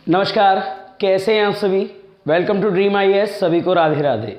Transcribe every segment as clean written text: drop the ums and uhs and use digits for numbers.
नमस्कार, कैसे हैं आप सभी। Welcome to dream IAS. सभी को राधे राधे।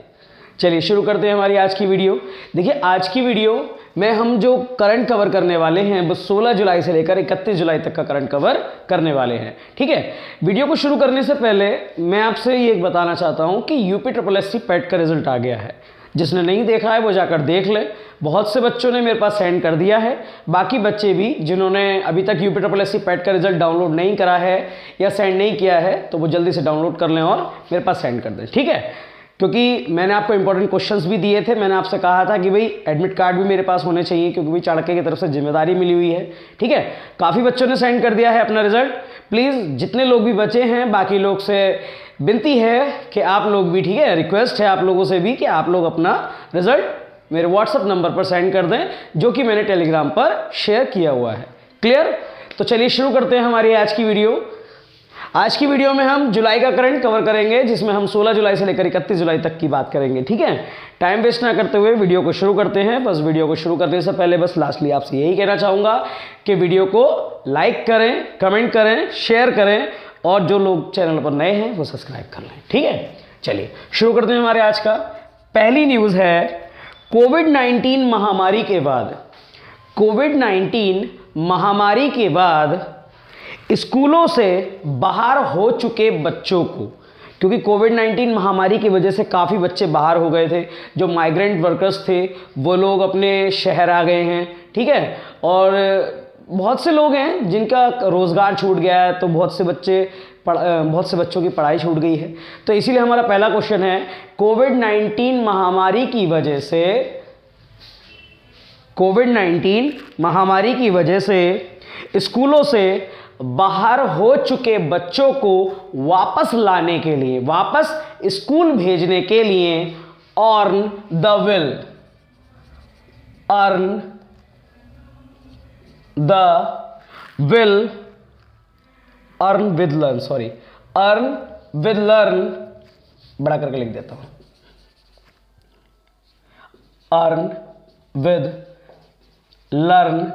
चलिए शुरू करते हैं हमारी आज की वीडियो। देखिए, आज की वीडियो में हम जो करंट कवर करने वाले हैं वो 16 जुलाई से लेकर 31 जुलाई तक का करंट कवर करने वाले हैं। ठीक है, वीडियो को शुरू करने से पहले मैं आपसे ये बताना चाहता हूँ कि यूपी SSSC पेट का रिजल्ट आ गया है। जिसने नहीं देखा है वो जाकर देख ले। बहुत से बच्चों ने मेरे पास सेंड कर दिया है। बाकी बच्चे भी जिन्होंने अभी तक यूपी SSSC पेट का रिजल्ट डाउनलोड नहीं करा है या सेंड नहीं किया है तो वो जल्दी से डाउनलोड कर लें और मेरे पास सेंड कर दें। ठीक है, क्योंकि मैंने आपको इंपॉर्टेंट क्वेश्चंस भी दिए थे। मैंने आपसे कहा था कि भाई एडमिट कार्ड भी मेरे पास होने चाहिए, क्योंकि भाई चाणक्य की तरफ से जिम्मेदारी मिली हुई है। ठीक है, काफ़ी बच्चों ने सेंड कर दिया है अपना रिजल्ट। प्लीज़ जितने लोग भी बचे हैं, बाकी लोग से विनती है कि आप लोग भी, ठीक है, रिक्वेस्ट है आप लोगों से भी कि आप लोग अपना रिजल्ट मेरे व्हाट्सएप नंबर पर सेंड कर दें, जो कि मैंने टेलीग्राम पर शेयर किया हुआ है। क्लियर? तो चलिए शुरू करते हैं हमारी आज की वीडियो। आज की वीडियो में हम जुलाई का करंट कवर करेंगे, जिसमें हम 16 जुलाई से लेकर 31 जुलाई तक की बात करेंगे। ठीक है, टाइम वेस्ट ना करते हुए वीडियो को शुरू करते हैं। बस वीडियो को शुरू करने से पहले बस लास्टली आपसे यही कहना चाहूँगा कि वीडियो को लाइक करें, कमेंट करें, शेयर करें और जो लोग चैनल पर नए हैं वो सब्सक्राइब कर लें। ठीक है, चलिए शुरू करते हैं हमारे आज का। पहली न्यूज़ है कोविड-19 महामारी के बाद। कोविड-19 महामारी के बाद स्कूलों से बाहर हो चुके बच्चों को, क्योंकि कोविड-19 महामारी की वजह से काफ़ी बच्चे बाहर हो गए थे। जो माइग्रेंट वर्कर्स थे वो लोग अपने शहर आ गए हैं। ठीक है, और बहुत से लोग हैं जिनका रोज़गार छूट गया है, तो बहुत से बच्चों की पढ़ाई छूट गई है। तो इसीलिए हमारा पहला क्वेश्चन है, कोविड-19 महामारी की वजह से स्कूलों से बाहर हो चुके बच्चों को वापस लाने के लिए, वापस स्कूल भेजने के लिए अर्न विद लर्न, बड़ा करके लिख देता हूं, अर्न विद लर्न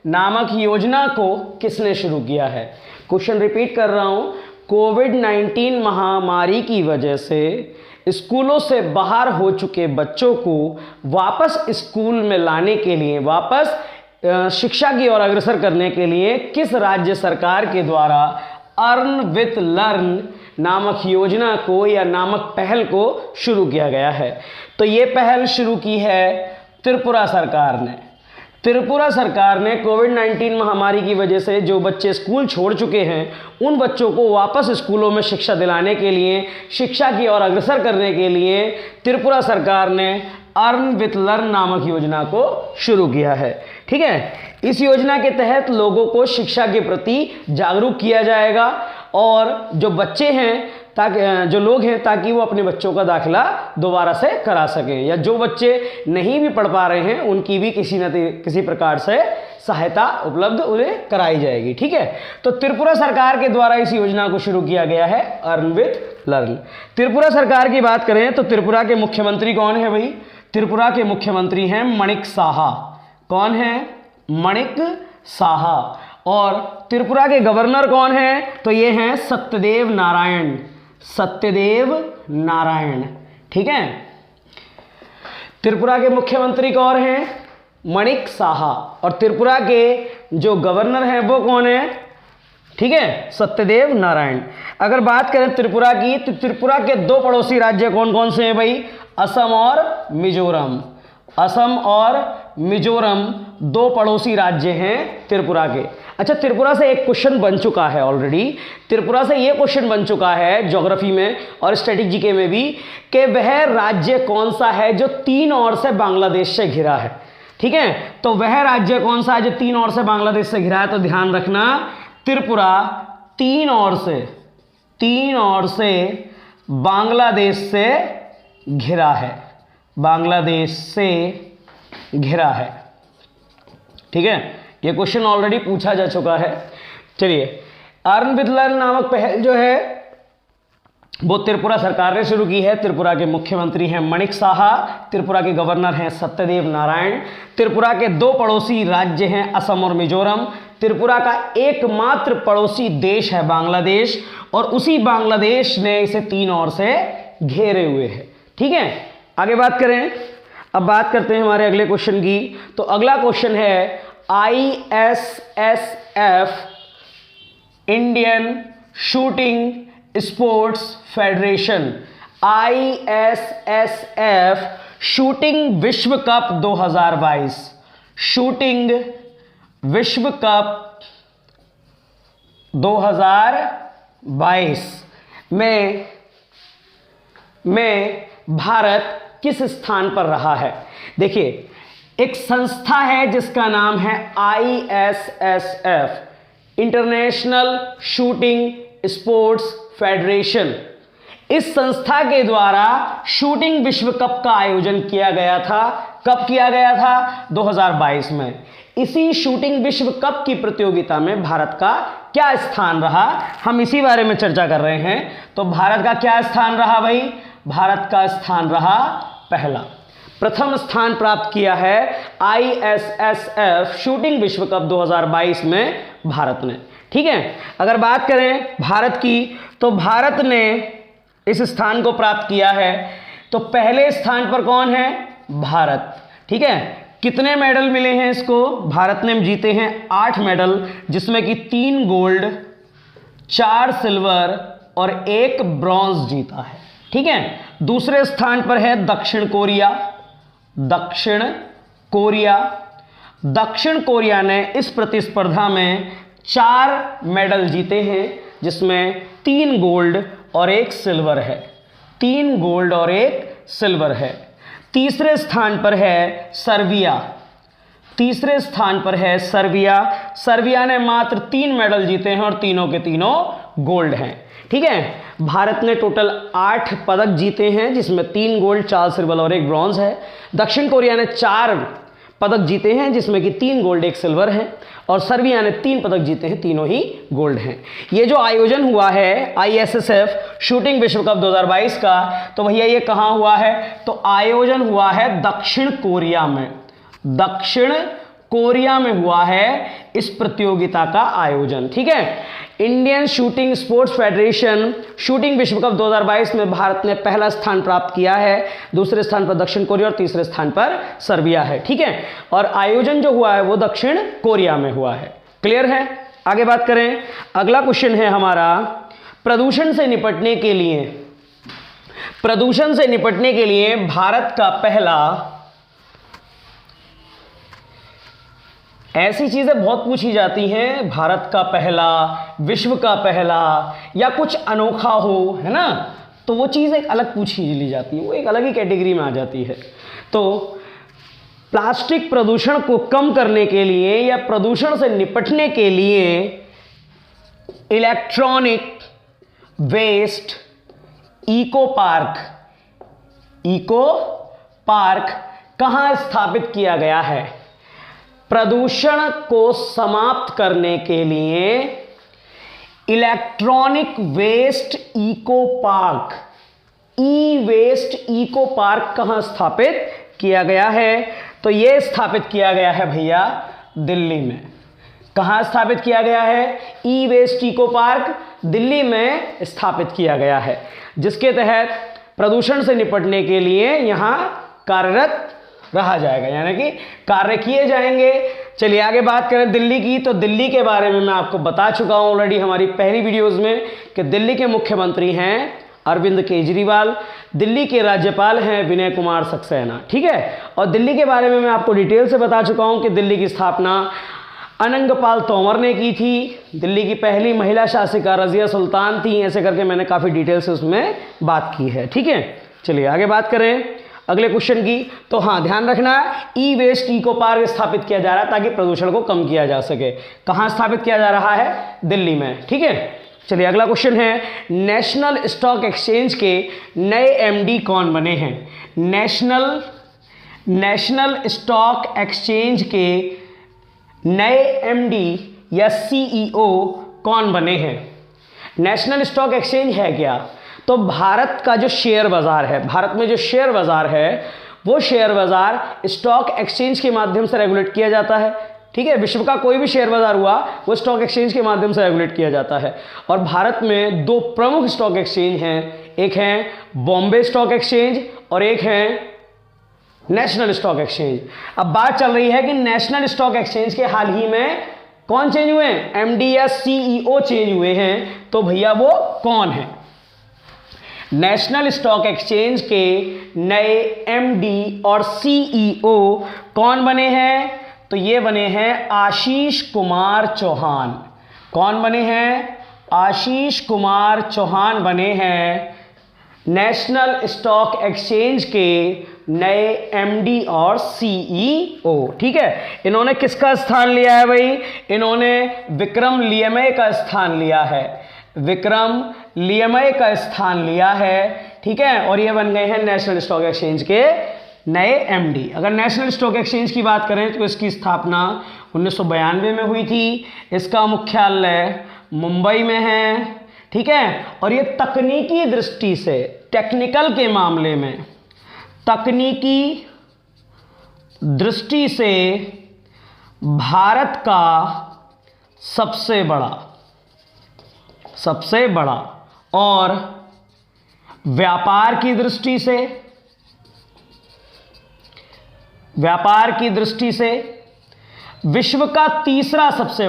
नामक योजना को किसने शुरू किया है। क्वेश्चन रिपीट कर रहा हूं, कोविड-19 महामारी की वजह से स्कूलों से बाहर हो चुके बच्चों को वापस स्कूल में लाने के लिए, वापस शिक्षा की ओर अग्रसर करने के लिए किस राज्य सरकार के द्वारा अर्न विथ लर्न नामक योजना को या नामक पहल को शुरू किया गया है। तो ये पहल शुरू की है त्रिपुरा सरकार ने। त्रिपुरा सरकार ने कोविड-19 महामारी की वजह से जो बच्चे स्कूल छोड़ चुके हैं उन बच्चों को वापस स्कूलों में शिक्षा दिलाने के लिए, शिक्षा की ओर अग्रसर करने के लिए त्रिपुरा सरकार ने अर्न विथ लर्न नामक योजना को शुरू किया है। ठीक है, इस योजना के तहत लोगों को शिक्षा के प्रति जागरूक किया जाएगा और जो बच्चे हैं, ताकि जो लोग हैं, ताकि वो अपने बच्चों का दाखिला दोबारा से करा सकें, या जो बच्चे नहीं भी पढ़ पा रहे हैं उनकी भी किसी न किसी प्रकार से सहायता उपलब्ध उन्हें कराई जाएगी। ठीक है, तो त्रिपुरा सरकार के द्वारा इस योजना को शुरू किया गया है, अर्न विथ लर्न। त्रिपुरा सरकार की बात करें तो त्रिपुरा के मुख्यमंत्री कौन है भाई? त्रिपुरा के मुख्यमंत्री हैं मणिक साहा। कौन है? मणिक साहा। और त्रिपुरा के गवर्नर कौन हैं? तो ये हैं सत्यदेव नारायण। ठीक है, त्रिपुरा के मुख्यमंत्री कौन हैं? मणिक साहा। और त्रिपुरा के जो गवर्नर हैं वो कौन है? ठीक है, सत्यदेव नारायण। अगर बात करें त्रिपुरा की, तो त्रिपुरा के दो पड़ोसी राज्य कौन कौन से हैं भाई? असम और मिजोरम। असम और मिजोरम दो पड़ोसी राज्य हैं त्रिपुरा के। अच्छा, त्रिपुरा से एक क्वेश्चन बन चुका है ऑलरेडी। त्रिपुरा से ये क्वेश्चन बन चुका है ज्योग्राफी में और स्टैटिक जीके में भी, कि वह राज्य कौन सा है जो तीन ओर से बांग्लादेश से घिरा है। ठीक है, तो वह राज्य कौन सा है जो तीन ओर से बांग्लादेश से घिरा है? तो ध्यान रखना, त्रिपुरा तीन ओर से बांग्लादेश से घिरा है, बांग्लादेश से घिरा है। ठीक है, ये क्वेश्चन ऑलरेडी पूछा जा चुका है। चलिए, अर्न विथ लर्न नामक पहल जो है वो त्रिपुरा सरकार ने शुरू की है। त्रिपुरा के मुख्यमंत्री हैं मणिक साहा, त्रिपुरा के गवर्नर हैं सत्यदेव नारायण। त्रिपुरा के दो पड़ोसी राज्य हैं असम और मिजोरम। त्रिपुरा का एकमात्र पड़ोसी देश है बांग्लादेश और उसी बांग्लादेश ने इसे 3 ओर से घेरे हुए है। ठीक है, आगे बात करें। अब बात करते हैं हमारे अगले क्वेश्चन की। तो अगला क्वेश्चन है ISSF Indian shooting sports federation, ISSF shooting विश्व कप 2022, शूटिंग विश्व कप 2022 में भारत किस स्थान पर रहा है? देखिए, एक संस्था है जिसका नाम है ISSF, international shooting sports federation. इस संस्था के द्वारा शूटिंग विश्व कप का आयोजन किया गया था। कब किया गया था? 2022 में। इसी शूटिंग विश्व कप की प्रतियोगिता में भारत का क्या स्थान रहा, हम इसी बारे में चर्चा कर रहे हैं। तो भारत का क्या स्थान रहा भाई? भारत का स्थान रहा पहला। प्रथम स्थान प्राप्त किया है ISSF शूटिंग विश्व कप 2022 में भारत ने। ठीक है, अगर बात करें भारत की, तो भारत ने इस स्थान को प्राप्त किया है। तो पहले स्थान पर कौन है? भारत। ठीक है, कितने मेडल मिले हैं इसको? भारत ने जीते हैं 8 मेडल, जिसमें कि 3 गोल्ड, 4 सिल्वर और 1 ब्रॉन्ज जीता है। ठीक है, दूसरे स्थान पर है दक्षिण कोरिया। दक्षिण कोरिया, दक्षिण कोरिया ने इस प्रतिस्पर्धा में 4 मेडल जीते हैं, जिसमें 3 गोल्ड और 1 सिल्वर है। 3 गोल्ड और 1 सिल्वर है। तीसरे स्थान पर है सर्बिया। तीसरे स्थान पर है सर्बिया। सर्बिया ने मात्र 3 मेडल जीते हैं और तीनों के तीनों गोल्ड हैं। ठीक है, भारत ने टोटल 8 पदक जीते हैं, जिसमें 3 गोल्ड, 4 सिल्वर और 1 ब्रॉन्ज है। दक्षिण कोरिया ने 4 पदक जीते हैं, जिसमें कि 3 गोल्ड, 1 सिल्वर है। और सर्बिया ने 3 पदक जीते हैं, तीनों ही गोल्ड हैं। ये जो आयोजन हुआ है ISSF शूटिंग विश्व कप 2022 का, तो भैया ये कहाँ हुआ है? तो आयोजन हुआ है दक्षिण कोरिया में। दक्षिण कोरिया में हुआ है इस प्रतियोगिता का आयोजन। ठीक है, Indian shooting sports federation shooting विश्व कप 2022 में भारत ने पहला स्थान प्राप्त किया है। दूसरे स्थान पर दक्षिण कोरिया और तीसरे स्थान पर सर्बिया है। ठीक है, और आयोजन जो हुआ है वो दक्षिण कोरिया में हुआ है। क्लियर है? आगे बात करें। अगला क्वेश्चन है हमारा, प्रदूषण से निपटने के लिए भारत का पहला, ऐसी चीजें बहुत पूछी जाती हैं, भारत का पहला, विश्व का पहला, या कुछ अनोखा हो, है ना, तो वो चीज़ एक अलग पूछी ली जाती है, वो एक अलग ही कैटेगरी में आ जाती है। तो प्लास्टिक प्रदूषण को कम करने के लिए या प्रदूषण से निपटने के लिए इलेक्ट्रॉनिक वेस्ट इको पार्क कहाँ स्थापित किया गया है? प्रदूषण को समाप्त करने के लिए इलेक्ट्रॉनिक वेस्ट इको पार्क, ई वेस्ट इको पार्क कहाँ स्थापित किया गया है? तो ये स्थापित किया गया है भैया दिल्ली में। कहाँ स्थापित किया गया है? ई वेस्ट इको पार्क दिल्ली में स्थापित किया गया है, जिसके तहत प्रदूषण से निपटने के लिए यहाँ कार्यरत रहा जाएगा, यानी कि कार्य किए जाएंगे। चलिए आगे बात करें दिल्ली की। तो दिल्ली के बारे में मैं आपको बता चुका हूँ ऑलरेडी हमारी पहली वीडियोस में कि दिल्ली के मुख्यमंत्री हैं अरविंद केजरीवाल, दिल्ली के राज्यपाल हैं विनय कुमार सक्सेना। ठीक है, और दिल्ली के बारे में मैं आपको डिटेल से बता चुका हूँ कि दिल्ली की स्थापना अनंगपाल तोमर ने की थी। दिल्ली की पहली महिला शासिका रजिया सुल्तान थी। ऐसे करके मैंने काफ़ी डिटेल से उसमें बात की है। ठीक है, चलिए आगे बात करें अगले क्वेश्चन की। तो हाँ, ध्यान रखना, ई वेस्ट इको पार्क स्थापित किया जा रहा है ताकि प्रदूषण को कम किया जा सके। कहाँ स्थापित किया जा रहा है? दिल्ली में। ठीक है, चलिए अगला क्वेश्चन है, नेशनल स्टॉक एक्सचेंज के नए एमडी कौन बने हैं? नेशनल स्टॉक एक्सचेंज के नए एमडी या सीईओ कौन बने हैं? नेशनल स्टॉक एक्सचेंज है क्या? तो भारत का जो शेयर बाजार है, भारत में जो शेयर बाजार है, वो शेयर बाजार स्टॉक एक्सचेंज के माध्यम से रेगुलेट किया जाता है। ठीक है, विश्व का कोई भी शेयर बाजार हुआ वो स्टॉक एक्सचेंज के माध्यम से रेगुलेट किया जाता है। और भारत में दो प्रमुख स्टॉक एक्सचेंज हैं, एक है बॉम्बे स्टॉक एक्सचेंज और एक है नेशनल स्टॉक एक्सचेंज। अब बात चल रही है कि नेशनल स्टॉक एक्सचेंज के हाल ही में कौन चेंज हुए हैं, एमडी या सीईओ चेंज हुए हैं, तो भैया वो कौन है? नेशनल स्टॉक एक्सचेंज के नए एमडी और सीईओ कौन बने हैं? तो ये बने हैं आशीष कुमार चौहान। कौन बने हैं? आशीष कुमार चौहान बने हैं नेशनल स्टॉक एक्सचेंज के नए एमडी और सीईओ। ठीक है, इन्होंने किसका स्थान लिया है भाई? इन्होंने विक्रम लियमय का स्थान लिया है, विक्रम लियमय का स्थान लिया है। ठीक है, और ये बन गए हैं नेशनल स्टॉक एक्सचेंज के नए एमडी। अगर नेशनल स्टॉक एक्सचेंज की बात करें तो इसकी स्थापना 1992 में हुई थी। इसका मुख्यालय मुंबई में है। ठीक है, और ये तकनीकी दृष्टि से, टेक्निकल के मामले में, तकनीकी दृष्टि से भारत का सबसे बड़ा और व्यापार की दृष्टि से विश्व का तीसरा सबसे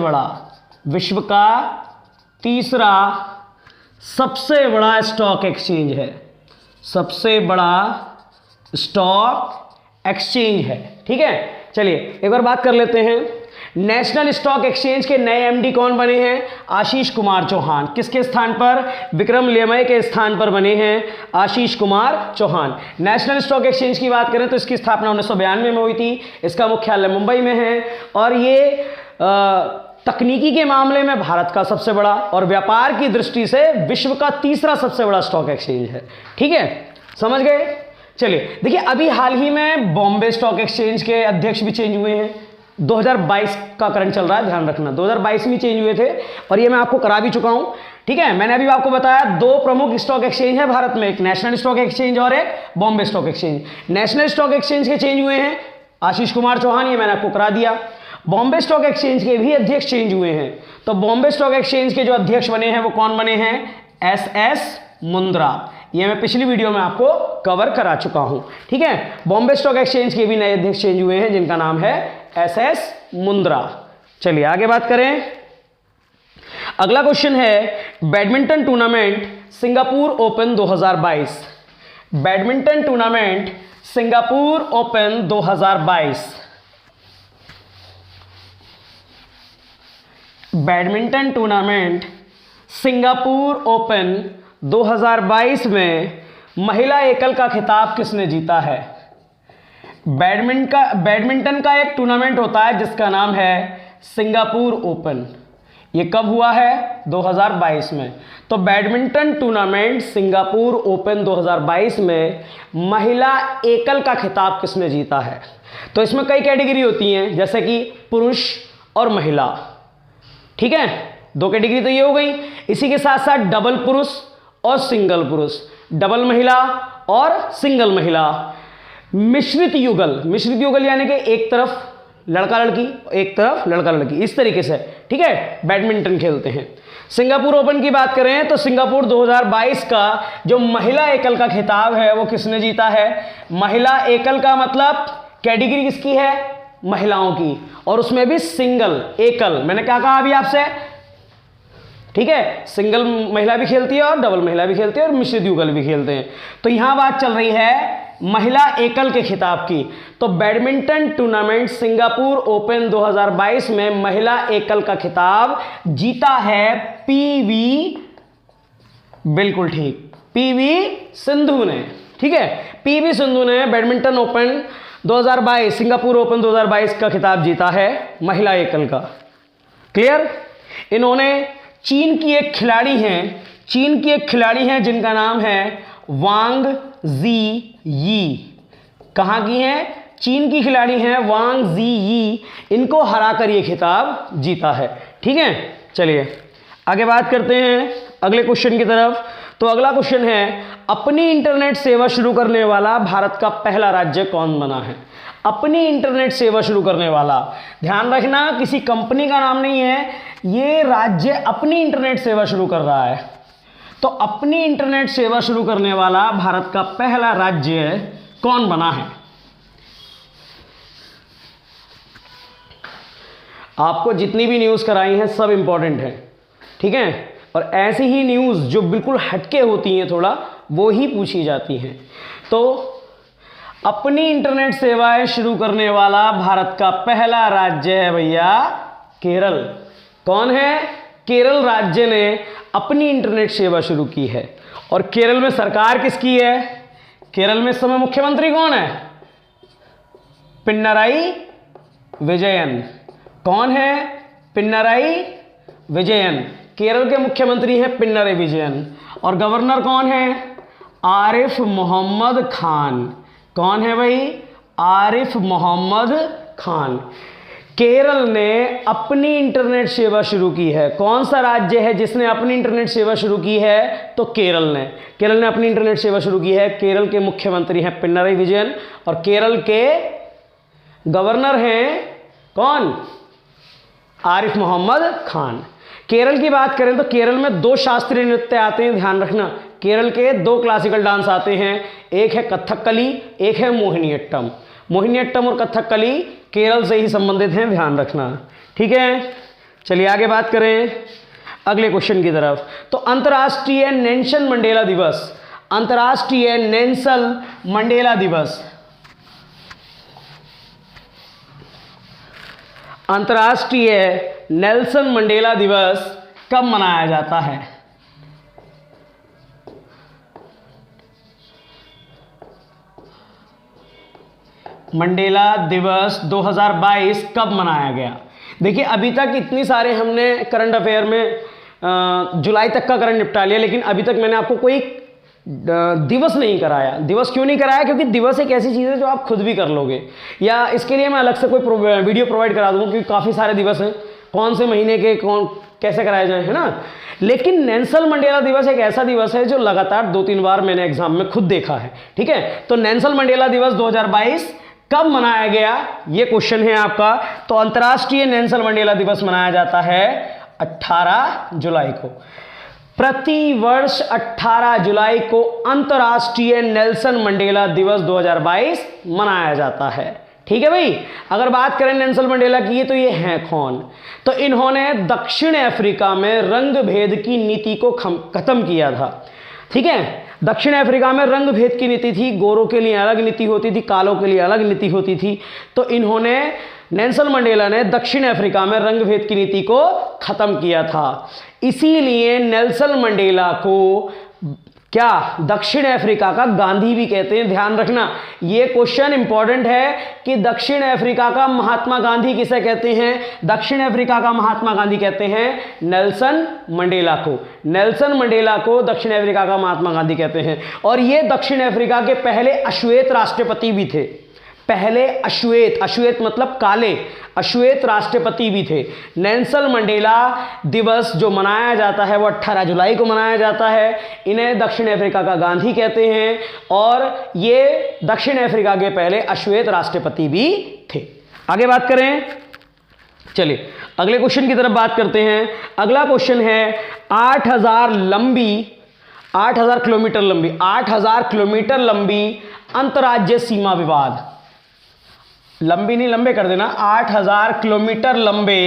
बड़ा स्टॉक एक्सचेंज है, सबसे बड़ा स्टॉक एक्सचेंज है। ठीक है, चलिए एक बार बात कर लेते हैं। नेशनल स्टॉक एक्सचेंज के नए एमडी कौन बने हैं? आशीष कुमार चौहान। किसके स्थान पर? विक्रम लियमय के स्थान पर बने हैं Ashish Kumar Chauhan. National stock exchange की बात करें तो इसकी स्थापना 1992 में हुई थी। इसका मुख्यालय मुंबई में है और ये तकनीकी के मामले में भारत का सबसे बड़ा और व्यापार की दृष्टि से विश्व का तीसरा सबसे बड़ा स्टॉक एक्सचेंज है। ठीक है, समझ गए? चलिए देखिए, अभी हाल ही में बॉम्बे स्टॉक एक्सचेंज के अध्यक्ष भी चेंज हुए हैं। 2022 का करंट चल रहा है, ध्यान रखना, 2022 में चेंज हुए थे और ये मैं आपको करा भी चुका हूं। ठीक है, मैंने अभी आपको बताया दो प्रमुख स्टॉक एक्सचेंज है भारत में, एक नेशनल स्टॉक एक्सचेंज और एक Bombay stock exchange. National stock exchange के चेंज हुए हैं आशीष कुमार चौहान, ये मैंने आपको करा दिया। बॉम्बे स्टॉक एक्सचेंज के भी अध्यक्ष चेंज हुए हैं। तो बॉम्बे स्टॉक एक्सचेंज के जो अध्यक्ष बने हैं वो कौन बने हैं? एस मुंद्रा। ये मैं पिछली वीडियो में आपको कवर करा चुका हूं। ठीक है, बॉम्बे स्टॉक एक्सचेंज के भी नए अध्यक्ष चेंज हुए हैं जिनका नाम है एस मुंद्रा। चलिए आगे बात करें। अगला क्वेश्चन है badminton tournament Singapore open 2022। Badminton tournament Singapore open 2022। Badminton tournament Singapore open 2022 में महिला एकल का खिताब किसने जीता है? बैडमिंटन का एक टूर्नामेंट होता है जिसका नाम है सिंगापुर ओपन। ये कब हुआ है? 2022 में। तो बैडमिंटन टूर्नामेंट सिंगापुर ओपन 2022 में महिला एकल का खिताब किसने जीता है? तो इसमें कई कैटेगरी होती हैं, जैसे कि पुरुष और महिला। ठीक है, दो कैटेगरी तो ये हो गई। इसी के साथ साथ डबल पुरुष और सिंगल पुरुष, डबल महिला और सिंगल महिला, मिश्रित युगल यानी कि एक तरफ लड़का लड़की, एक तरफ लड़का लड़की, इस तरीके से। ठीक है, बैडमिंटन खेलते हैं। सिंगापुर ओपन की बात करें तो सिंगापुर 2022 का जो महिला एकल का खिताब है वो किसने जीता है? महिला एकल का मतलब कैटेगरी किसकी है? महिलाओं की, और उसमें भी सिंगल, एकल। मैंने क्या कहा अभी आपसे? ठीक है, सिंगल महिला भी खेलती है और डबल महिला भी खेलती है और मिश्रित युगल भी खेलते हैं। तो यहां बात चल रही है महिला एकल के खिताब की। तो बैडमिंटन टूर्नामेंट सिंगापुर ओपन 2022 में महिला एकल का खिताब जीता है पीवी, बिल्कुल ठीक, पीवी सिंधु ने। ठीक है, पीवी सिंधु ने बैडमिंटन ओपन 2022, सिंगापुर ओपन 2022 का खिताब जीता है महिला एकल का। क्लियर? इन्होंने चीन की एक खिलाड़ी हैं जिनका नाम है वांग जी यी। कहां की हैं? चीन की खिलाड़ी हैं वांग जी यी। इनको हराकर ये खिताब जीता है। ठीक है, चलिए आगे बात करते हैं अगले क्वेश्चन की तरफ। तो अगला क्वेश्चन है अपनी इंटरनेट सेवा शुरू करने वाला भारत का पहला राज्य कौन बना है? अपनी इंटरनेट सेवा शुरू करने वाला। ध्यान रखना, किसी कंपनी का नाम नहीं है, ये राज्य अपनी इंटरनेट सेवा शुरू कर रहा है। तो अपनी इंटरनेट सेवा शुरू करने वाला भारत का पहला राज्य कौन बना है? आपको जितनी भी न्यूज़ कराई हैं सब इंपॉर्टेंट है, ठीक है। और ऐसी ही न्यूज़ जो बिल्कुल हटके होती हैं थोड़ा, वो ही पूछी जाती हैं। तो अपनी इंटरनेट सेवाएं शुरू करने वाला भारत का पहला राज्य है भैया केरल। कौन है? केरल राज्य ने अपनी इंटरनेट सेवा शुरू की है। और केरल में सरकार किसकी है? केरल में इस समय मुख्यमंत्री कौन है? पिनराई विजयन। कौन है? पिनराई विजयन। केरल के मुख्यमंत्री हैं पिनराई विजयन। और गवर्नर कौन है? आरिफ मोहम्मद खान। कौन है भाई? आरिफ मोहम्मद खान। केरल ने अपनी इंटरनेट सेवा शुरू की है। कौन सा राज्य है जिसने अपनी इंटरनेट सेवा शुरू की है? तो केरल ने। केरल ने अपनी इंटरनेट सेवा शुरू की है। केरल के मुख्यमंत्री हैं पिनराई विजयन और केरल के गवर्नर हैं कौन? आरिफ मोहम्मद खान। केरल की बात करें तो केरल में 2 शास्त्रीय नृत्य आते हैं, ध्यान रखना। केरल के 2 क्लासिकल डांस आते हैं, एक है कथकली, एक है मोहिनीअट्टम। मोहिनीअट्टम और कथकली केरल से ही संबंधित हैं, ध्यान रखना, ठीक है। चलिए आगे बात करें अगले क्वेश्चन की तरफ। तो अंतर्राष्ट्रीय नेल्सन मंडेला दिवस, अंतर्राष्ट्रीय नेल्सन मंडेला दिवस, अंतर्राष्ट्रीय नेल्सन मंडेला दिवस कब मनाया जाता है? मंडेला दिवस 2022 कब मनाया गया? देखिए अभी तक इतनी सारे हमने करंट अफेयर में जुलाई तक का करंट निपटा लिया, लेकिन अभी तक मैंने आपको कोई दिवस नहीं कराया। दिवस क्यों नहीं कराया? क्योंकि दिवस एक ऐसी चीज़ है जो आप खुद भी कर लोगे, या इसके लिए मैं अलग से कोई वीडियो प्रोवाइड करा दूंगा, क्योंकि काफ़ी सारे दिवस हैं, कौन से महीने के कौन कैसे कराए जाए, है ना। लेकिन नेल्सन मंडेला दिवस एक ऐसा दिवस है जो लगातार 2-3 बार मैंने एग्जाम में खुद देखा है, ठीक है। तो नेल्सन मंडेला दिवस 2022 कब मनाया गया, ये क्वेश्चन है आपका। तो अंतर्राष्ट्रीय नेल्सन मंडेला दिवस मनाया जाता है 18 जुलाई को। प्रति वर्ष 18 जुलाई को अंतर्राष्ट्रीय नेल्सन मंडेला दिवस 2022 मनाया जाता है, ठीक है भाई। अगर बात करें नेल्सन मंडेला की, तो ये हैं कौन? तो इन्होंने दक्षिण अफ्रीका में रंग भेद की नीति को खत्म किया था, ठीक है। दक्षिण अफ्रीका में रंग भेद की नीति थी, गोरों के लिए अलग नीति होती थी, कालों के लिए अलग नीति होती थी। तो इन्होंने, नेल्सन मंडेला ने दक्षिण अफ्रीका में रंग भेद की नीति को खत्म किया था। इसीलिए नेल्सन मंडेला को क्या दक्षिण अफ्रीका का गांधी भी कहते हैं। ध्यान रखना, ये क्वेश्चन इंपॉर्टेंट है कि दक्षिण अफ्रीका का महात्मा गांधी किसे कहते हैं? दक्षिण अफ्रीका का महात्मा गांधी कहते हैं नेल्सन मंडेला को। नेल्सन मंडेला को दक्षिण अफ्रीका का महात्मा गांधी कहते हैं। और ये दक्षिण अफ्रीका के पहले अश्वेत राष्ट्रपति भी थे। पहले अश्वेत, अश्वेत मतलब काले, अश्वेत राष्ट्रपति भी थे। नेल्सन मंडेला दिवस जो मनाया जाता है वो 18 जुलाई को मनाया जाता है। इन्हें दक्षिण अफ्रीका का गांधी कहते हैं और ये दक्षिण अफ्रीका के पहले अश्वेत राष्ट्रपति भी थे। आगे बात करें, चलिए अगले क्वेश्चन की तरफ बात करते हैं। अगला क्वेश्चन है 8000 किलोमीटर लंबी 8000 किलोमीटर लंबी अंतर्राज्यीय सीमा विवाद, लंबी नहीं लंबे कर देना, 8000 किलोमीटर लंबे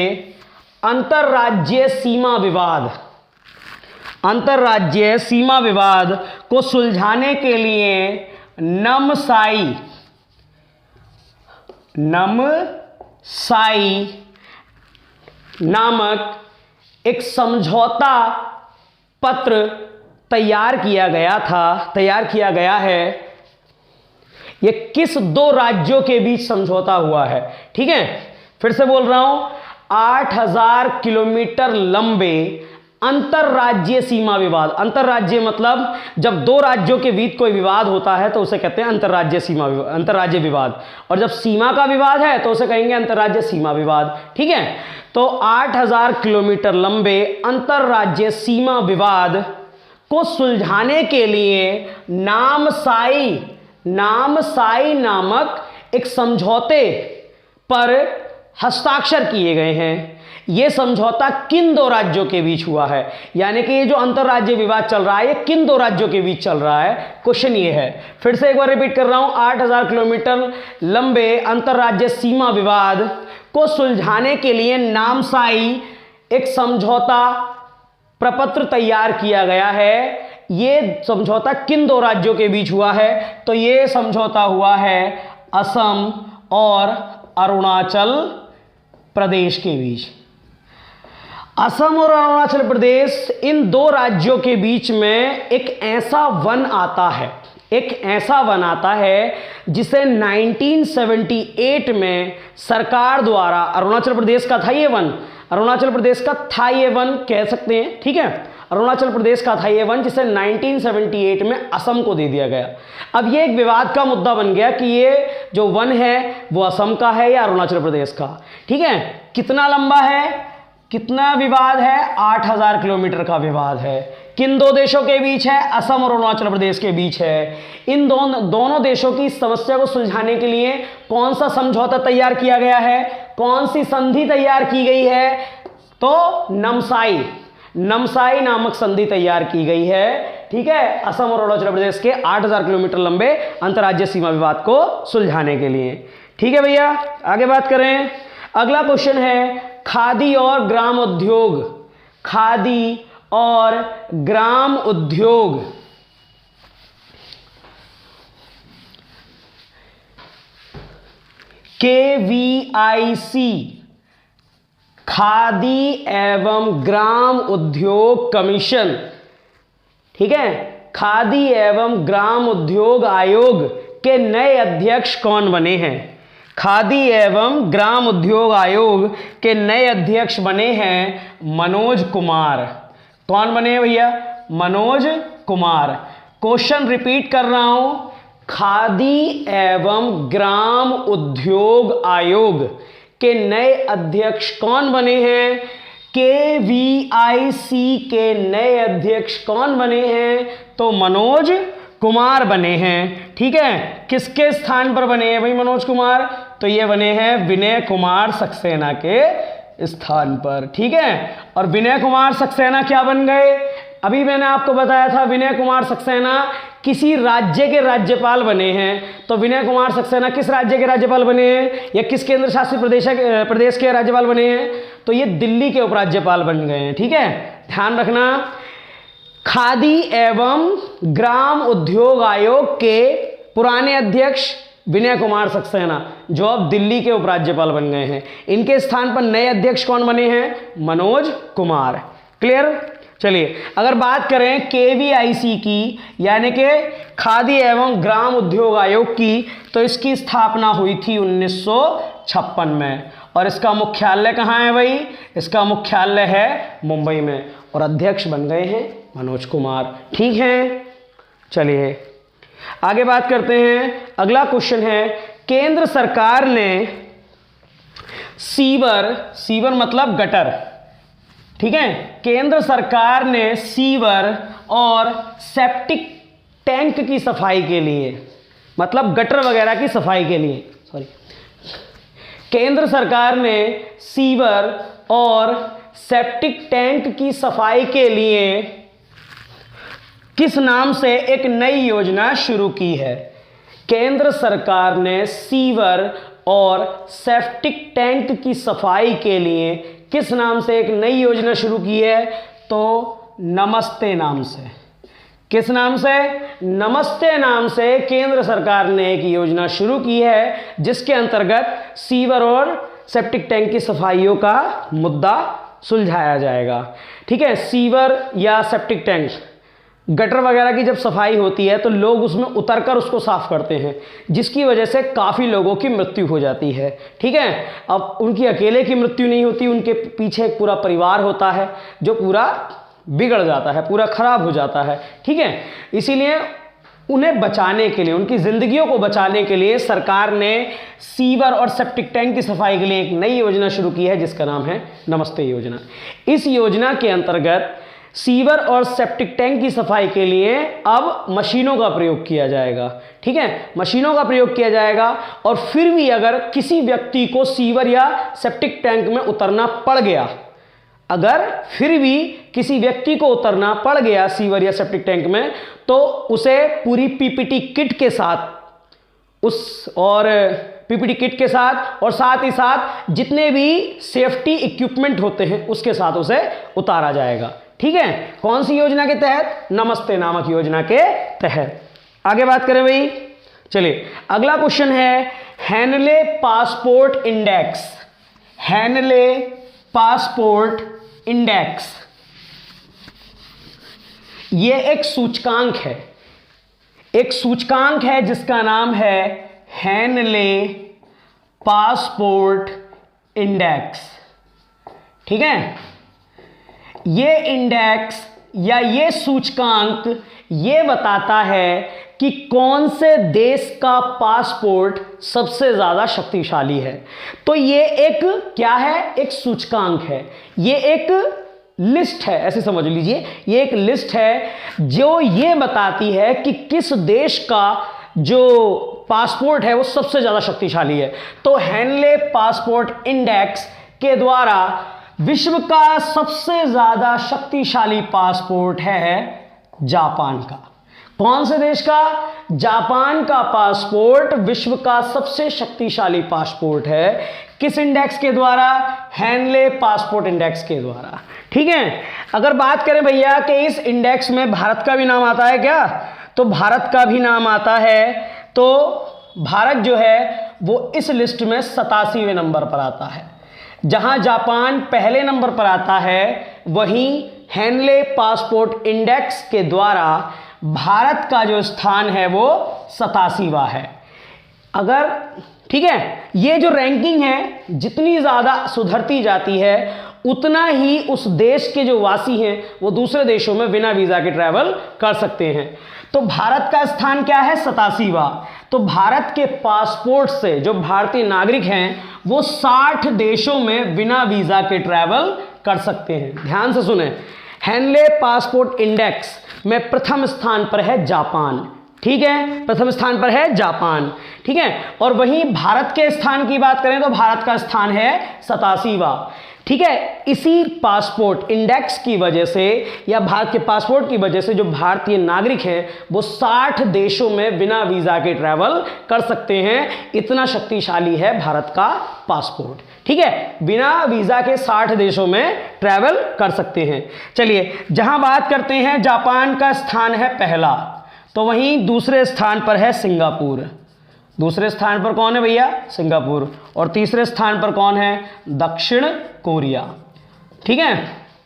अंतर्राज्यीय सीमा विवाद, अंतर्राज्यीय सीमा विवाद को सुलझाने के लिए नमसाई नामक एक समझौता पत्र तैयार किया गया है। ये किस 2 राज्यों के बीच समझौता हुआ है? ठीक है, फिर से बोल रहा हूं, 8000 किलोमीटर लंबे अंतर्राज्यीय सीमा विवाद। अंतर्राज्यीय मतलब जब 2 राज्यों के बीच कोई विवाद होता है तो उसे कहते हैं अंतर्राज्यीय विवाद, और जब सीमा का विवाद है तो उसे कहेंगे अंतर्राज्यीय सीमा विवाद। ठीक है, तो 8000 किलोमीटर लंबे अंतर्राज्यीय सीमा विवाद को सुलझाने के लिए नामसाई नामक एक समझौते पर हस्ताक्षर किए गए हैं। यह समझौता किन दो राज्यों के बीच हुआ है? यानी कि ये जो अंतरराज्यीय विवाद चल रहा है ये किन दो राज्यों के बीच चल रहा है? क्वेश्चन ये है। फिर से एक बार रिपीट कर रहा हूं, 8000 किलोमीटर लंबे अंतरराज्यीय सीमा विवाद को सुलझाने के लिए नामसाई एक समझौता प्रपत्र तैयार किया गया है। ये समझौता किन दो राज्यों के बीच हुआ है? तो ये समझौता हुआ है असम और अरुणाचल प्रदेश के बीच। असम और अरुणाचल प्रदेश, इन दो राज्यों के बीच में एक ऐसा वन आता है जिसे 1978 में सरकार द्वारा, अरुणाचल प्रदेश का था ये वन, अरुणाचल प्रदेश का था ये वन कह सकते हैं, ठीक है, अरुणाचल प्रदेश का था ये वन जिसे 1978 में असम को दे दिया गया। अब ये एक विवाद का मुद्दा बन गया कि ये जो वन है वो असम का है या अरुणाचल प्रदेश का, ठीक है। कितना लंबा है, कितना विवाद है? 8000 किलोमीटर का विवाद है। किन दो देशों के बीच है? असम और अरुणाचल प्रदेश के बीच है। इन दोनों देशों की समस्या को सुलझाने के लिए कौन सा समझौता तैयार किया गया है? कौन सी संधि तैयार की गई है? तो नमसाई नामक संधि तैयार की गई है, ठीक है, असम और अरुणाचल प्रदेश के 8000 किलोमीटर लंबे अंतर्राज्यीय सीमा विवाद को सुलझाने के लिए, ठीक है भैया। आगे बात करें, अगला क्वेश्चन है खादी और ग्राम उद्योग। खादी और ग्राम उद्योग, KVIC, खादी एवं ग्राम उद्योग कमीशन, ठीक है, खादी एवं ग्राम उद्योग आयोग के नए अध्यक्ष कौन बने हैं? खादी एवं ग्राम उद्योग आयोग के नए अध्यक्ष बने हैं मनोज कुमार। कौन बने हैं भैया? मनोज कुमार। क्वेश्चन रिपीट कर रहा हूं, खादी एवं ग्राम उद्योग आयोग के नए अध्यक्ष कौन बने हैं? KVIC के नए अध्यक्ष कौन बने हैं? तो मनोज कुमार बने हैं, ठीक है। किसके स्थान पर बने हैं भाई मनोज कुमार? तो ये बने हैं विनय कुमार सक्सेना के स्थान पर, ठीक है। और विनय कुमार सक्सेना क्या बन गए? अभी मैंने आपको बताया था विनय कुमार सक्सेना किसी राज्य के राज्यपाल बने हैं। तो विनय कुमार सक्सेना किस राज्य के राज्यपाल बने हैं या किस केंद्र शासित प्रदेश के राज्यपाल बने हैं? तो ये दिल्ली के उपराज्यपाल बन गए हैं, ठीक है, ध्यान रखना। खादी एवं ग्राम उद्योग आयोग के पुराने अध्यक्ष विनय कुमार सक्सेना जो अब दिल्ली के उपराज्यपाल बन गए हैं, इनके स्थान पर नए अध्यक्ष कौन बने हैं? मनोज कुमार। क्लियर? चलिए अगर बात करें KVIC की यानी कि खादी एवं ग्राम उद्योग आयोग की, तो इसकी स्थापना हुई थी 1956 में और इसका मुख्यालय कहाँ है भाई? इसका मुख्यालय है मुंबई में और अध्यक्ष बन गए हैं मनोज कुमार, ठीक है। चलिए आगे बात करते हैं। अगला क्वेश्चन है, केंद्र सरकार ने सीवर मतलब गटर, ठीक है, केंद्र सरकार ने सीवर और सेप्टिक टैंक की सफाई के लिए, मतलब गटर वगैरह की सफाई के लिए, केंद्र सरकार ने सीवर और सेप्टिक टैंक की सफाई के लिए किस नाम से एक नई योजना शुरू की है? केंद्र सरकार ने सीवर और सेप्टिक टैंक की सफाई के लिए किस नाम से एक नई योजना शुरू की है? तो नमस्ते नाम से। किस नाम से? नमस्ते नाम से केंद्र सरकार ने एक योजना शुरू की है जिसके अंतर्गत सीवर और सेप्टिक टैंक की सफाइयों का मुद्दा सुलझाया जाएगा, ठीक है। सीवर या सेप्टिक टैंक, गटर वगैरह की जब सफाई होती है तो लोग उसमें उतरकर उसको साफ करते हैं, जिसकी वजह से काफ़ी लोगों की मृत्यु हो जाती है, ठीक है। अब उनकी अकेले की मृत्यु नहीं होती, उनके पीछे एक पूरा परिवार होता है जो पूरा बिगड़ जाता है, पूरा खराब हो जाता है, ठीक है। इसीलिए उन्हें बचाने के लिए, उनकी ज़िंदगियों को बचाने के लिए सरकार ने सीवर और सेप्टिक टैंक की सफाई के लिए एक नई योजना शुरू की है जिसका नाम है नमस्ते योजना। इस योजना के अंतर्गत सीवर और सेप्टिक टैंक की सफाई के लिए अब मशीनों का प्रयोग किया जाएगा। ठीक है, मशीनों का प्रयोग किया जाएगा। और फिर भी अगर किसी व्यक्ति को सीवर या सेप्टिक टैंक में उतरना पड़ गया, अगर फिर भी किसी व्यक्ति को उतरना पड़ गया सीवर या सेप्टिक टैंक में, तो उसे पूरी पीपीटी किट के साथ पीपीटी किट के साथ और साथ ही साथ जितने भी सेफ्टी इक्विपमेंट होते हैं उसके साथ उसे उतारा जाएगा। ठीक है, कौन सी योजना के तहत? नमस्ते नामक योजना के तहत। आगे बात करें भाई, चलिए अगला क्वेश्चन है Henley passport index. Henley passport index ये एक सूचकांक है, एक सूचकांक है जिसका नाम है हेनले पासपोर्ट इंडेक्स। ठीक है, ये इंडेक्स या ये सूचकांक ये बताता है कि कौन से देश का पासपोर्ट सबसे ज्यादा शक्तिशाली है। तो ये एक क्या है? एक सूचकांक है, ये एक लिस्ट है, ऐसे समझ लीजिए। ये एक लिस्ट है जो ये बताती है कि किस देश का जो पासपोर्ट है वो सबसे ज्यादा शक्तिशाली है। तो हेनले पासपोर्ट इंडेक्स के द्वारा विश्व का सबसे ज्यादा शक्तिशाली पासपोर्ट है जापान का। कौन से देश का? जापान का पासपोर्ट विश्व का सबसे शक्तिशाली पासपोर्ट है। किस इंडेक्स के द्वारा? हेनले पासपोर्ट इंडेक्स के द्वारा। ठीक है, अगर बात करें भैया कि इस इंडेक्स में भारत का भी नाम आता है क्या? तो भारत का भी नाम आता है। तो भारत जो है वो इस लिस्ट में 87वें नंबर पर आता है। जहां जापान पहले नंबर पर आता है, वहीं हेनले पासपोर्ट इंडेक्स के द्वारा भारत का जो स्थान है वो 87वां है। अगर ठीक है, ये जो रैंकिंग है जितनी ज़्यादा सुधरती जाती है उतना ही उस देश के जो वासी हैं वो दूसरे देशों में बिना वीज़ा के ट्रैवल कर सकते हैं। तो भारत का स्थान क्या है? 87वां। तो भारत के पासपोर्ट से जो भारतीय नागरिक हैं वो 60 देशों में बिना वीज़ा के ट्रैवल कर सकते हैं। ध्यान से सुने, हेनले पासपोर्ट इंडेक्स में प्रथम स्थान पर है जापान। ठीक है, प्रथम स्थान पर है जापान। ठीक है, और वहीं भारत के स्थान की बात करें तो भारत का स्थान है 87वां। ठीक है, इसी पासपोर्ट इंडेक्स की वजह से या भारत के पासपोर्ट की वजह से जो भारतीय नागरिक हैं वो 60 देशों में बिना वीज़ा के ट्रैवल कर सकते हैं। इतना शक्तिशाली है भारत का पासपोर्ट। ठीक है, बिना वीज़ा के 60 देशों में ट्रैवल कर सकते हैं। चलिए, जहां बात करते हैं जापान का स्थान है पहला, तो वहीं दूसरे स्थान पर है सिंगापुर। दूसरे स्थान पर कौन है भैया? सिंगापुर। और तीसरे स्थान पर कौन है? दक्षिण कोरिया। ठीक है,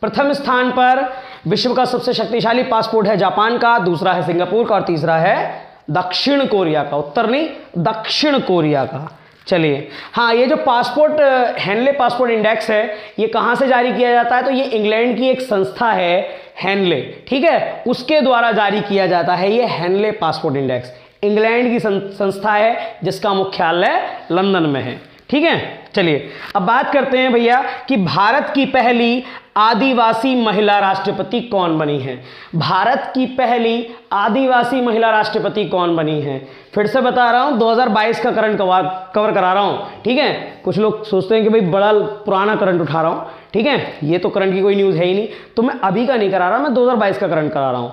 प्रथम स्थान पर विश्व का सबसे शक्तिशाली पासपोर्ट है जापान का, दूसरा है सिंगापुर का और तीसरा है दक्षिण कोरिया का। उत्तर नहीं, दक्षिण कोरिया का। चलिए, हाँ, ये जो पासपोर्ट हेनले पासपोर्ट इंडेक्स है ये कहाँ से जारी किया जाता है? तो ये इंग्लैंड की एक संस्था है हेनले। ठीक है, उसके द्वारा जारी किया जाता है ये हेनले पासपोर्ट इंडेक्स। इंग्लैंड की संस्था है जिसका मुख्यालय लंदन में है। ठीक है, चलिए अब बात करते हैं भैया कि भारत की पहली आदिवासी महिला राष्ट्रपति कौन बनी है। भारत की पहली आदिवासी महिला राष्ट्रपति कौन बनी है? फिर से बता रहा हूं, 2022 का करंट कवर करा रहा हूं। ठीक है, कुछ लोग सोचते हैं कि भाई बड़ा पुराना करंट उठा रहा हूं। ठीक है, ये तो करंट की कोई न्यूज़ है ही नहीं, तो मैं अभी का नहीं करा रहा, मैं 2022 का करंट करा रहा हूं।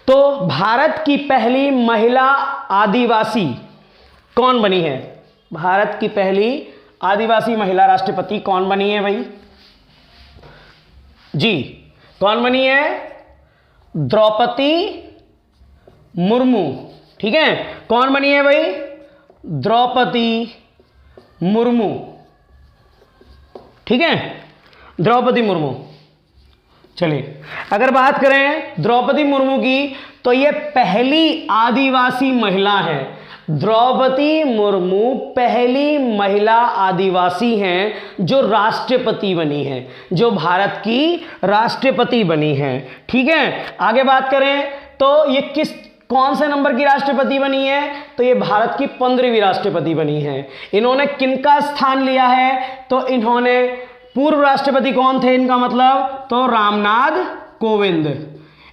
तो भारत की पहली महिला आदिवासी कौन बनी है? भारत की पहली आदिवासी महिला राष्ट्रपति कौन बनी है भाई? जी, कौन बनी है? द्रौपदी मुर्मू। ठीक है, कौन बनी है भाई? द्रौपदी मुर्मू। ठीक है, द्रौपदी मुर्मू। चलिए, अगर बात करें द्रौपदी मुर्मू की तो ये पहली आदिवासी महिला है। द्रौपदी मुर्मू पहली महिला आदिवासी हैं जो राष्ट्रपति बनी है, जो भारत की राष्ट्रपति बनी है। ठीक है, आगे बात करें तो ये कौन से नंबर की राष्ट्रपति बनी है? तो ये भारत की 15वीं राष्ट्रपति बनी है। इन्होंने किनका स्थान लिया है? तो इन्होंने पूर्व राष्ट्रपति कौन थे इनका मतलब, तो रामनाथ कोविंद।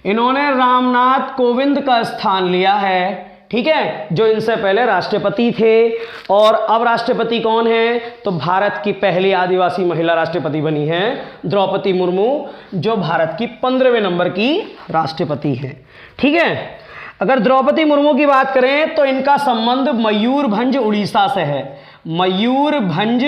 इन्होंने रामनाथ कोविंद का स्थान लिया है, ठीक है, जो इनसे पहले राष्ट्रपति थे। और अब राष्ट्रपति कौन है, तो भारत की पहली आदिवासी महिला राष्ट्रपति बनी है द्रौपदी मुर्मू, जो भारत की 15वें नंबर की राष्ट्रपति हैं, ठीक है। अगर द्रौपदी मुर्मू की बात करें तो इनका संबंध मयूरभंज उड़ीसा से है। मयूरभंज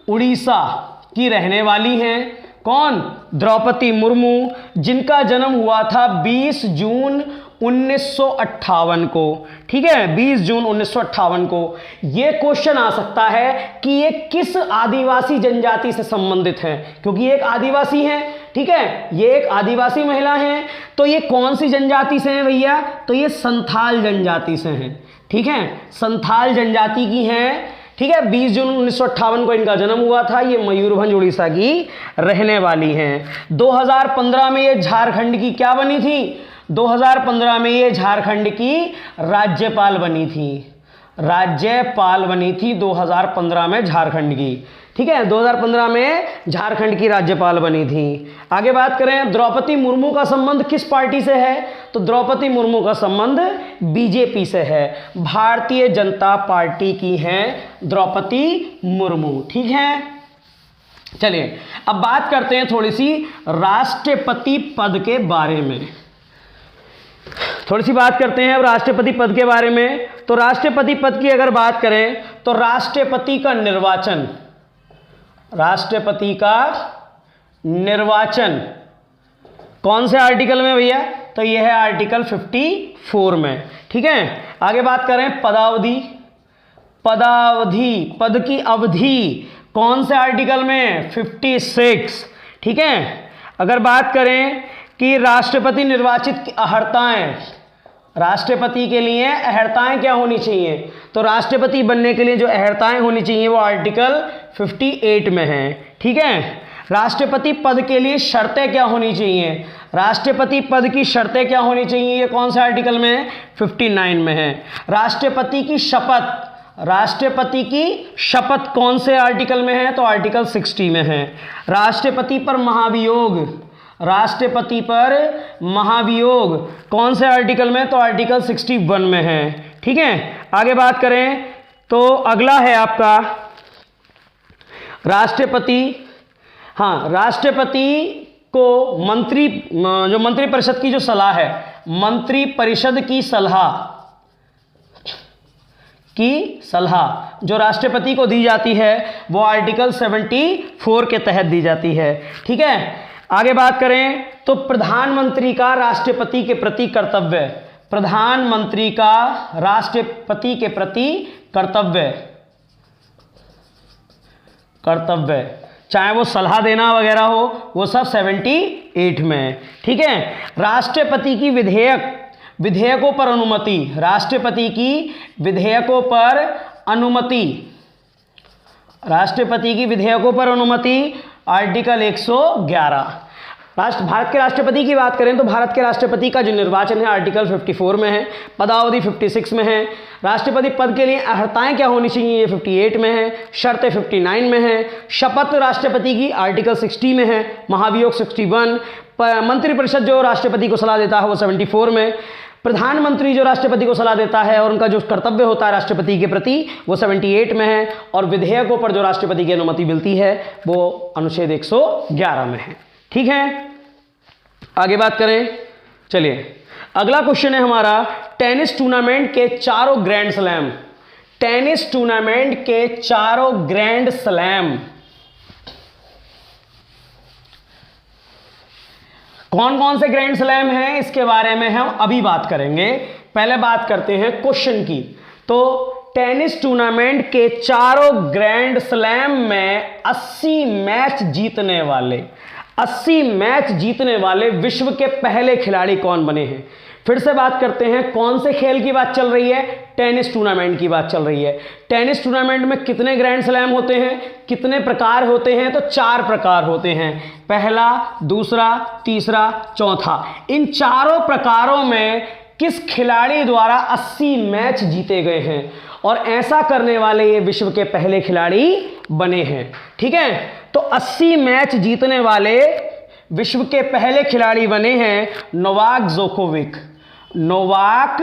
उड़ीसा की रहने वाली हैं कौन, द्रौपदी मुर्मू, जिनका जन्म हुआ था 20 जून 1958 को, ठीक है, 20 जून 1958 को। ये क्वेश्चन आ सकता है कि ये किस आदिवासी जनजाति से संबंधित हैं, क्योंकि ये एक आदिवासी हैं, ठीक है, ये एक आदिवासी महिला हैं, तो ये कौन सी जनजाति से हैं भैया, तो ये संथाल जनजाति से हैं, ठीक है, संथाल जनजाति की हैं, ठीक है। 20 जून 1958 को इनका जन्म हुआ था। ये मयूरभंज उड़ीसा की रहने वाली हैं। 2015 में ये झारखंड की क्या बनी थी, 2015 में ये झारखंड की राज्यपाल बनी थी, राज्यपाल बनी थी 2015 में झारखंड की, ठीक है, 2015 में झारखंड की राज्यपाल बनी थी। आगे बात करें द्रौपदी मुर्मू का संबंध किस पार्टी से है, तो द्रौपदी मुर्मू का संबंध बीजेपी से है, भारतीय जनता पार्टी की हैं द्रौपदी मुर्मू, ठीक है। चलिए अब बात करते हैं थोड़ी सी राष्ट्रपति पद के बारे में, थोड़ी सी बात करते हैं अब राष्ट्रपति पद के बारे में। तो राष्ट्रपति पद की अगर बात करें तो राष्ट्रपति का निर्वाचन, राष्ट्रपति का निर्वाचन कौन से आर्टिकल में भैया, तो यह है आर्टिकल 54 में, ठीक है। आगे बात करें पदावधि, पदावधि पद की अवधि कौन से आर्टिकल में, 56, ठीक है। अगर बात करें कि राष्ट्रपति निर्वाचित की अहर्ताएं, राष्ट्रपति के लिए अहर्ताएं क्या होनी चाहिए, तो राष्ट्रपति बनने के लिए जो अहर्ताएं होनी चाहिए वो आर्टिकल 58 में है, ठीक है। राष्ट्रपति पद के लिए शर्तें क्या होनी चाहिए, राष्ट्रपति पद की शर्तें क्या होनी चाहिए, ये कौन से आर्टिकल में है, 59 में है। राष्ट्रपति की शपथ, राष्ट्रपति की शपथ कौन से आर्टिकल में है, तो आर्टिकल 60 में है। राष्ट्रपति पर महाभियोग, राष्ट्रपति पर महाभियोग कौन से आर्टिकल में, तो आर्टिकल 61 में है, ठीक है। आगे बात करें तो अगला है आपका राष्ट्रपति, हाँ, राष्ट्रपति को मंत्री, जो मंत्रिपरिषद की जो सलाह है, मंत्रिपरिषद की सलाह जो राष्ट्रपति को दी जाती है वो आर्टिकल 74 के तहत दी जाती है, ठीक है। आगे बात करें तो प्रधानमंत्री का राष्ट्रपति के प्रति कर्तव्य, प्रधानमंत्री का राष्ट्रपति के प्रति कर्तव्य चाहे वो सलाह देना वगैरह हो, वो सब 78 में, ठीक है। राष्ट्रपति की विधेयकों पर अनुमति, राष्ट्रपति की विधेयकों पर अनुमति, राष्ट्रपति की विधेयकों पर अनुमति आर्टिकल 111। भारत के राष्ट्रपति की बात करें तो भारत के राष्ट्रपति का जो निर्वाचन है आर्टिकल 54 में है, पदावधि 56 में है। राष्ट्रपति पद के लिए अर्हताएं क्या होनी चाहिए, ये 58 में है, शर्तें 59 में है। शपथ राष्ट्रपति की आर्टिकल 60 में है, महाभियोग 61, मंत्रिपरिषद जो राष्ट्रपति को सलाह देता है वो 74 में, प्रधानमंत्री जो राष्ट्रपति को सलाह देता है और उनका जो कर्तव्य होता है राष्ट्रपति के प्रति वो 78 में है, और विधेयकों पर जो राष्ट्रपति की अनुमति मिलती है वो अनुच्छेद 111 में है, ठीक है। आगे बात करें, चलिए अगला क्वेश्चन है हमारा टेनिस टूर्नामेंट के चारों ग्रैंड स्लैम, टेनिस टूर्नामेंट के चारों ग्रैंड स्लैम कौन कौन से ग्रैंड स्लैम हैं, इसके बारे में हम अभी बात करेंगे। पहले बात करते हैं क्वेश्चन की। तो टेनिस टूर्नामेंट के चारों ग्रैंड स्लैम में 80 मैच जीतने वाले विश्व के पहले खिलाड़ी कौन बने हैं। फिर से बात करते हैं, कौन से खेल की बात चल रही है, टेनिस टूर्नामेंट की बात चल रही है। टेनिस टूर्नामेंट में कितने ग्रैंड स्लैम होते हैं, कितने प्रकार होते हैं, तो 4 प्रकार होते हैं, पहला, दूसरा, तीसरा, चौथा। इन चारों प्रकारों में किस खिलाड़ी द्वारा 80 मैच जीते गए हैं, और ऐसा करने वाले ये विश्व के पहले खिलाड़ी बने हैं, ठीक है। तो 80 मैच जीतने वाले विश्व के पहले खिलाड़ी बने हैं नोवाक जोकोविक। नोवाक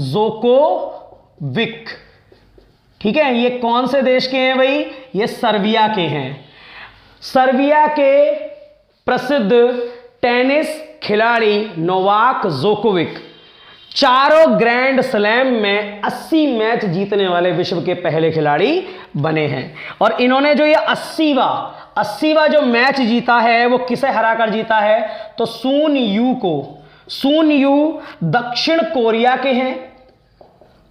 जोकोविक, ठीक है। ये कौन से देश के हैं भाई? ये सर्बिया के हैं। सर्बिया के प्रसिद्ध टेनिस खिलाड़ी नोवाक जोकोविक चारों ग्रैंड स्लैम में 80 मैच जीतने वाले विश्व के पहले खिलाड़ी बने हैं। और इन्होंने जो ये 80वां जो मैच जीता है वो किसे हराकर जीता है? तो सून यू को। सून यू दक्षिण कोरिया के हैं।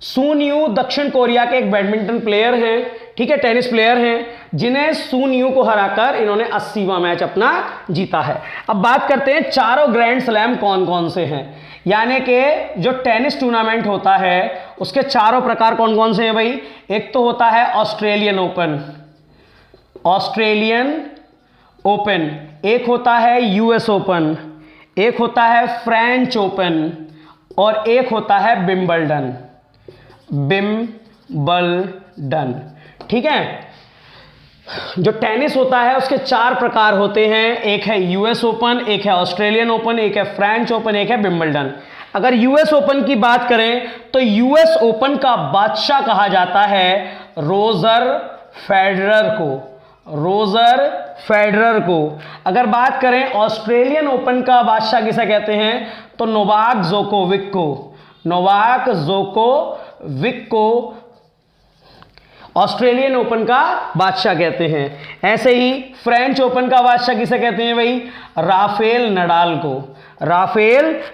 सून यू दक्षिण कोरिया के एक बैडमिंटन प्लेयर हैं, ठीक है, टेनिस प्लेयर हैं, जिन्हें सून यू को हराकर इन्होंने 80वां मैच अपना जीता है। अब बात करते हैं चारों ग्रैंड स्लैम कौन कौन से हैं, यानी कि जो टेनिस टूर्नामेंट होता है उसके चारों प्रकार कौन कौन से हैं भाई? एक तो होता है ऑस्ट्रेलियन ओपन, एक होता है यूएस ओपन, एक होता है फ्रेंच ओपन और एक होता है विंबलडन। ठीक है। जो टेनिस होता है उसके 4 प्रकार होते हैं, एक है यूएस ओपन, एक है ऑस्ट्रेलियन ओपन, एक है फ्रेंच ओपन, एक है विंबलडन। अगर यूएस ओपन की बात करें तो यूएस ओपन का बादशाह कहा जाता है रोजर फेडरर को। अगर बात करें ऑस्ट्रेलियन ओपन का बादशाह किसे कहते हैं तो नोवाक जोकोविक को ऑस्ट्रेलियन ओपन का बादशाह कहते हैं। ऐसे ही फ्रेंच ओपन का बादशाह किसे कहते हैं भाई? राफेल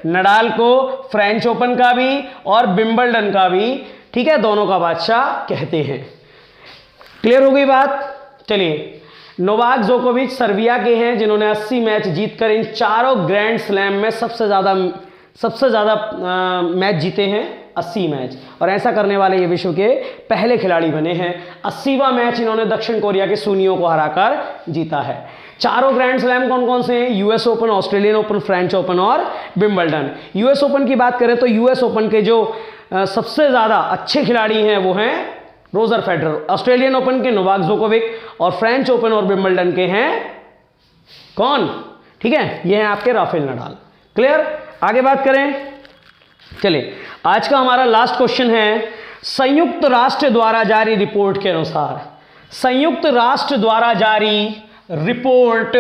नडाल को फ्रेंच ओपन का भी और विंबलडन का भी, ठीक है, दोनों का बादशाह कहते हैं। क्लियर हो गई बात? चलिए, नोवाक जोकोविच सर्बिया के हैं जिन्होंने 80 मैच जीतकर इन चारों ग्रैंड स्लैम में सबसे ज्यादा मैच जीते हैं, 80 मैच, और ऐसा करने वाले ये विश्व के पहले खिलाड़ी बने हैं। 80वां मैच इन्होंने दक्षिण कोरिया के सूनियो को हराकर जीता है। चारों ग्रैंड स्लैम कौन कौन से हैं? US open, Australian open, French open और विंबलडन। यूएस ओपन की बात करें तो यूएस ओपन के जो सबसे ज्यादा अच्छे खिलाड़ी हैं वो हैं रोजर फेडरर, ऑस्ट्रेलियन ओपन के नोवाक जोकोविक और फ्रेंच ओपन और विंबलडन के हैं कौन? ठीक है, ये हैं आपके राफेल नडाल। क्लियर? आगे बात करें। चलिए, आज का हमारा लास्ट क्वेश्चन है, संयुक्त राष्ट्र द्वारा जारी रिपोर्ट के अनुसार, संयुक्त राष्ट्र द्वारा जारी रिपोर्ट,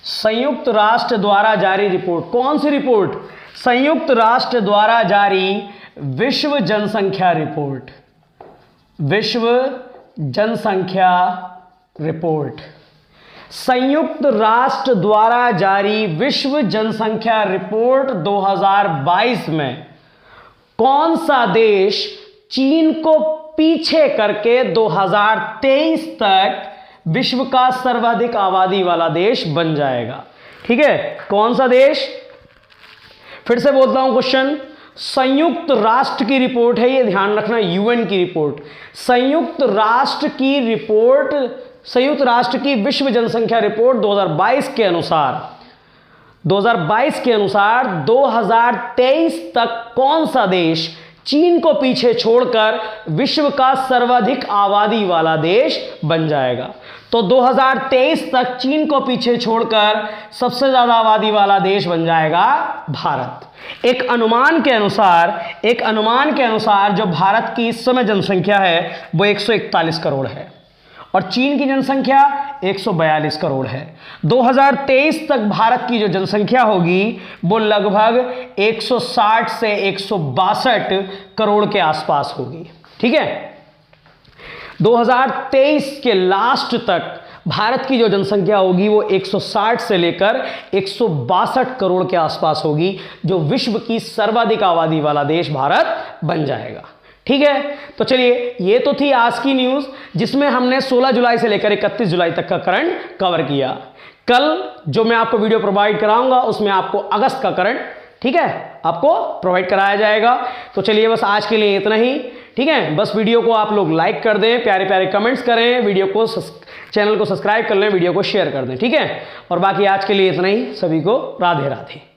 संयुक्त राष्ट्र द्वारा जारी रिपोर्ट, कौन सी रिपोर्ट? संयुक्त राष्ट्र द्वारा जारी विश्व जनसंख्या रिपोर्ट, विश्व जनसंख्या रिपोर्ट। संयुक्त राष्ट्र द्वारा जारी विश्व जनसंख्या रिपोर्ट 2022 में कौन सा देश चीन को पीछे करके 2023 तक विश्व का सर्वाधिक आबादी वाला देश बन जाएगा? ठीक है, कौन सा देश? फिर से बोलता हूं क्वेश्चन, संयुक्त राष्ट्र की रिपोर्ट है, ये ध्यान रखना, यूएन की रिपोर्ट, संयुक्त राष्ट्र की रिपोर्ट, संयुक्त राष्ट्र की विश्व जनसंख्या रिपोर्ट 2022 के अनुसार 2023 तक कौन सा देश चीन को पीछे छोड़कर विश्व का सर्वाधिक आबादी वाला देश बन जाएगा? तो 2023 तक चीन को पीछे छोड़कर सबसे ज्यादा आबादी वाला देश बन जाएगा भारत। एक अनुमान के अनुसार जो भारत की इस समय जनसंख्या है वो 141 करोड़ है और चीन की जनसंख्या 142 करोड़ है। 2023 तक भारत की जो जनसंख्या होगी वो लगभग 160 से 162 करोड़ के आसपास होगी। ठीक है, 2023 के लास्ट तक भारत की जो जनसंख्या होगी वो 160 से लेकर 162 करोड़ के आसपास होगी, जो विश्व की सर्वाधिक आबादी वाला देश भारत बन जाएगा। ठीक है, तो चलिए, ये तो थी आज की न्यूज़ जिसमें हमने 16 जुलाई से लेकर 31 जुलाई तक का करंट कवर किया। कल जो मैं आपको वीडियो प्रोवाइड कराऊंगा उसमें आपको अगस्त का करंट, ठीक है, आपको प्रोवाइड कराया जाएगा। तो चलिए, बस आज के लिए इतना ही। ठीक है, बस वीडियो को आप लोग लाइक कर दें, प्यारे प्यारे कमेंट्स करें, वीडियो को चैनल को सब्सक्राइब कर लें, वीडियो को शेयर कर दें। ठीक है, और बाकी आज के लिए इतना ही। सभी को राधे राधे।